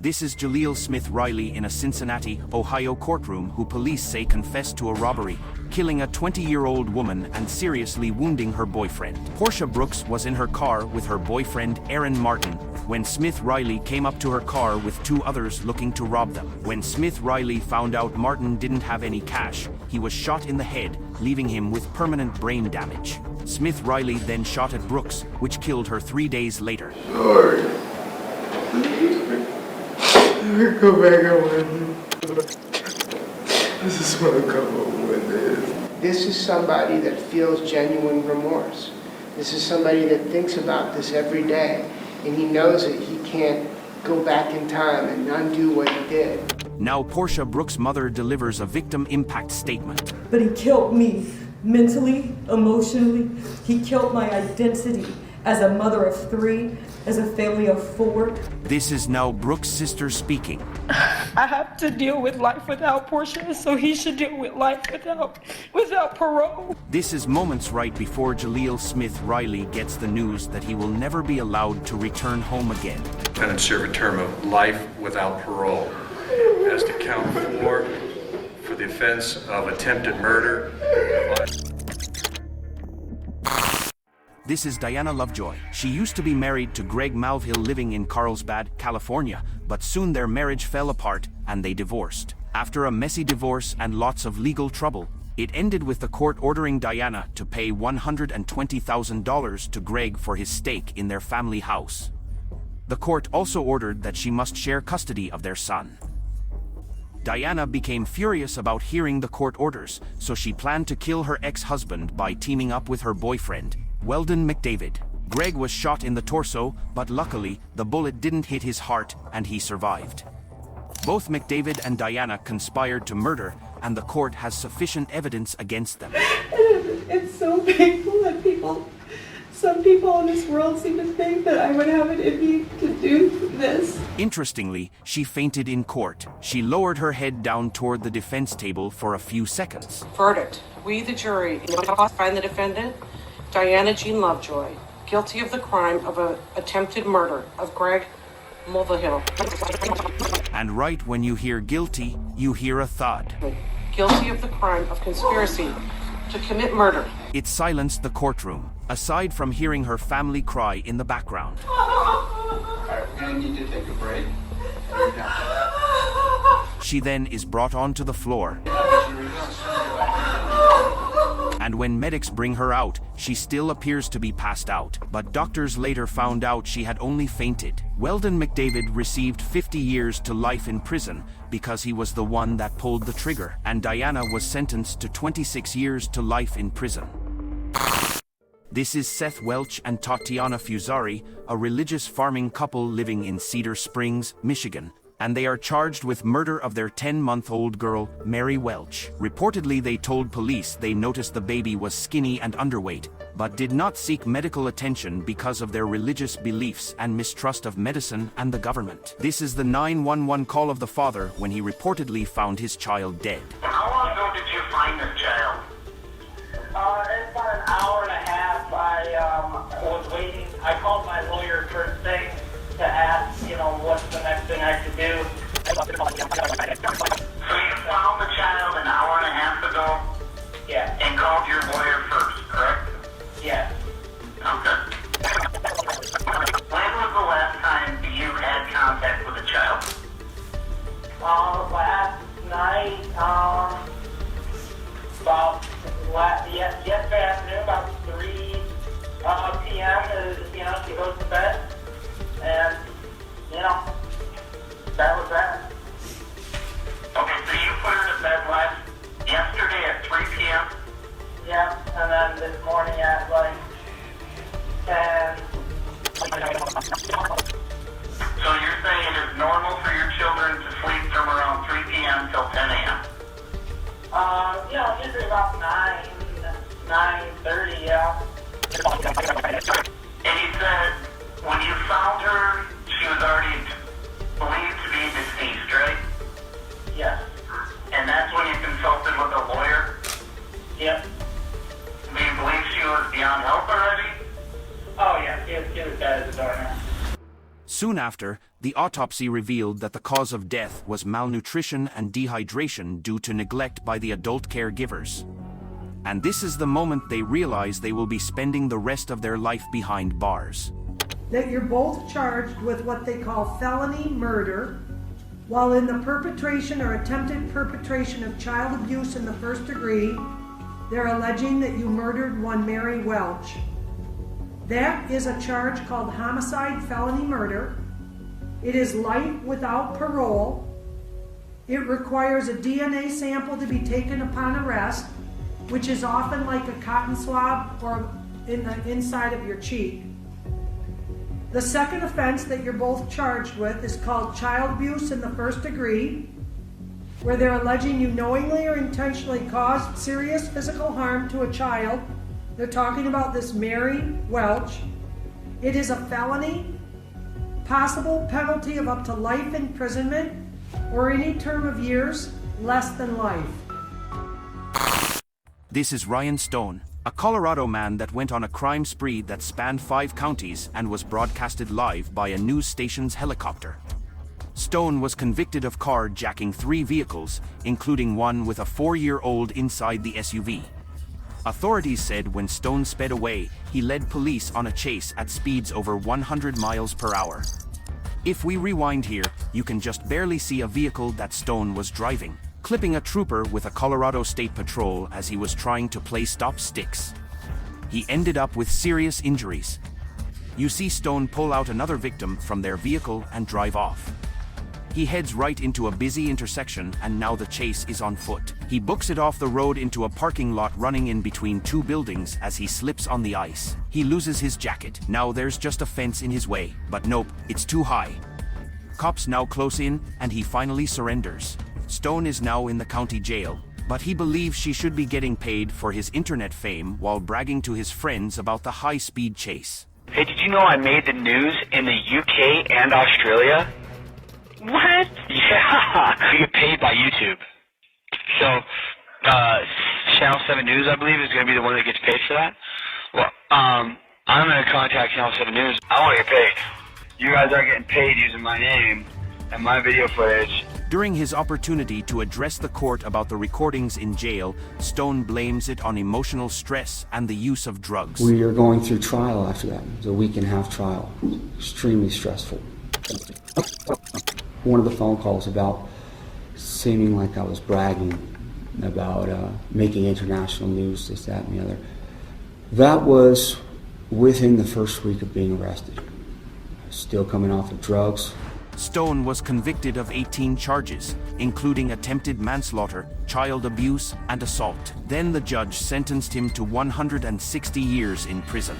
This is Jaleel Smith Riley in a Cincinnati, Ohio courtroom who police say confessed to a robbery, killing a 20-year-old woman and seriously wounding her boyfriend. Portia Brooks was in her car with her boyfriend Aaron Martin when Smith Riley came up to her car with two others looking to rob them. When Smith Riley found out Martin didn't have any cash, he was shot in the head, leaving him with permanent brain damage. Smith Riley then shot at Brooks, which killed her 3 days later. Lord, go back and win. I just want to come home with this. This is somebody that feels genuine remorse. This is somebody that thinks about this every day, and he knows that he can't go back in time and undo what he did. Now Portia Brooks' mother delivers a victim impact statement. But he killed me mentally, emotionally. He killed my identity as a mother of 3, as a family of 4. This is now Brooks' sister speaking. I have to deal with life without Portia, so he should deal with life without parole. This is moments right before Jaleel Smith Riley gets the news that he will never be allowed to return home again. Defendants serve a term of life without parole. As to count 4 for the offense of attempted murder. This is Diana Lovejoy. She used to be married to Greg Malvhill living in Carlsbad, California, but soon their marriage fell apart and they divorced. After a messy divorce and lots of legal trouble, it ended with the court ordering Diana to pay $120,000 to Greg for his stake in their family house. The court also ordered that she must share custody of their son. Diana became furious about hearing the court orders, so she planned to kill her ex-husband by teaming up with her boyfriend, Weldon McDavid. Greg was shot in the torso, but luckily, the bullet didn't hit his heart and he survived. Both McDavid and Diana conspired to murder, and the court has sufficient evidence against them. It's so painful that some people in this world seem to think that I would have it in me to do this. Interestingly, she fainted in court. She lowered her head down toward the defense table for a few seconds. Verdict. We, the jury, find the defendant, Diana Jean Lovejoy, guilty of the crime of attempted murder of Greg Mulvihill. And right when you hear guilty, you hear a thud. Guilty of the crime of conspiracy to commit murder. It silenced the courtroom, aside from hearing her family cry in the background. Alright, we're gonna need to take a break. She then is brought onto the floor. And when medics bring her out, she still appears to be passed out, but doctors later found out she had only fainted. Weldon McDavid received 50 years to life in prison because he was the one that pulled the trigger, and Diana was sentenced to 26 years to life in prison. This is Seth Welch and Tatiana Fusari, a religious farming couple living in Cedar Springs, Michigan, and they are charged with murder of their 10-month-old girl, Mary Welch. Reportedly, they told police they noticed the baby was skinny and underweight, but did not seek medical attention because of their religious beliefs and mistrust of medicine and the government. This is the 911 call of the father when he reportedly found his child dead. How long ago did you find this child? It's about an hour and a half. I was waiting. I called my lawyer first thing to ask, what's the next thing I could do. So you found the child an hour and a half ago? Yeah. And called your lawyer first, correct? Yeah. Okay. When was the last time you had contact with the child? Last night, yesterday afternoon, about 3 p.m. She goes to bed, and that was that. Okay, so you put her to bed yesterday at 3 p.m.? Yeah, and then this morning at 10. So you're saying it is normal for your children to sleep from around 3 p.m. till 10 a.m.? Usually about 9:30, yeah. And you said when you found her, she was already believed to be deceased, right? Yes. And that's when you consulted with a lawyer? Yep. Do you believe she was beyond help already? Oh, yeah, she was dead at the door now. Soon after, the autopsy revealed that the cause of death was malnutrition and dehydration due to neglect by the adult caregivers. And this is the moment they realize they will be spending the rest of their life behind bars. That you're both charged with what they call felony murder, while in the perpetration or attempted perpetration of child abuse in the first degree, they're alleging that you murdered one Mary Welch. That is a charge called homicide felony murder. It is life without parole. It requires a DNA sample to be taken upon arrest, which is often like a cotton swab or in the inside of your cheek. The second offense that you're both charged with is called child abuse in the first degree, where they're alleging you knowingly or intentionally caused serious physical harm to a child. They're talking about this Mary Welch. It is a felony, possible penalty of up to life imprisonment or any term of years less than life. This is Ryan Stone, a Colorado man that went on a crime spree that spanned 5 counties and was broadcasted live by a news station's helicopter. Stone was convicted of carjacking 3 vehicles, including one with a 4-year-old inside the SUV. Authorities said when Stone sped away, he led police on a chase at speeds over 100 miles per hour. If we rewind here, you can just barely see a vehicle that Stone was driving, clipping a trooper with a Colorado State Patrol as he was trying to play stop sticks. He ended up with serious injuries. You see Stone pull out another victim from their vehicle and drive off. He heads right into a busy intersection and now the chase is on foot. He books it off the road into a parking lot running in between 2 buildings as he slips on the ice. He loses his jacket. Now there's just a fence in his way, but nope, it's too high. Cops now close in and he finally surrenders. Stone is now in the county jail, but he believes she should be getting paid for his internet fame while bragging to his friends about the high-speed chase. Hey, did you know I made the news in the UK and Australia? What? Yeah, you get paid by YouTube. So, Channel 7 News, I believe, is going to be the one that gets paid for that. Well, I'm going to contact Channel 7 News. I want to get paid. You guys are getting paid using my name and my video footage. During his opportunity to address the court about the recordings in jail, Stone blames it on emotional stress and the use of drugs. We are going through trial after that. It was a 1.5-week trial. Extremely stressful. One of the phone calls about seeming like I was bragging about making international news, this, that, and the other. That was within the first week of being arrested. Still coming off of drugs. Stone was convicted of 18 charges, including attempted manslaughter, child abuse, and assault. Then the judge sentenced him to 160 years in prison.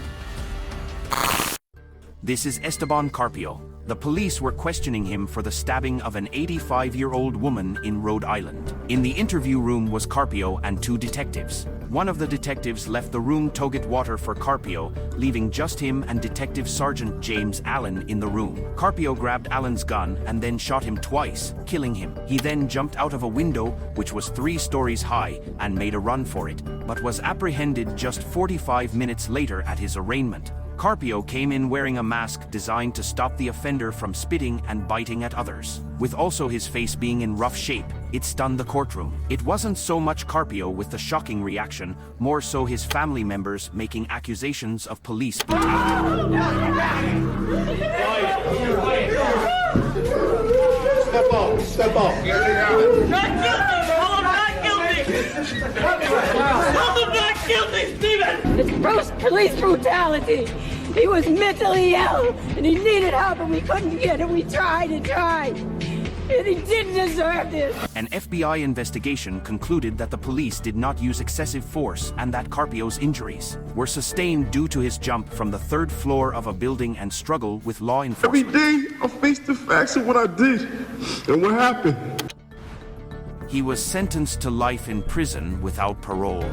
This is Esteban Carpio. The police were questioning him for the stabbing of an 85-year-old woman in Rhode Island. In the interview room was Carpio and 2 detectives. One of the detectives left the room to get water for Carpio, leaving just him and Detective Sergeant James Allen in the room. Carpio grabbed Allen's gun and then shot him twice, killing him. He then jumped out of a window, which was 3 stories high, and made a run for it, but was apprehended just 45 minutes later at his arraignment. Carpio came in wearing a mask designed to stop the offender from spitting and biting at others. With also his face being in rough shape, it stunned the courtroom. It wasn't so much Carpio with the shocking reaction, more so his family members making accusations of police brutality. Step up, step up. Not guilty! Not guilty! Not guilty, Stephen! It's gross police brutality. He was mentally ill and he needed help and we couldn't get it. We tried and tried. And he didn't deserve this. An FBI investigation concluded that the police did not use excessive force and that Carpio's injuries were sustained due to his jump from the 3rd floor of a building and struggle with law enforcement. Every day I face the facts of what I did and what happened. He was sentenced to life in prison without parole.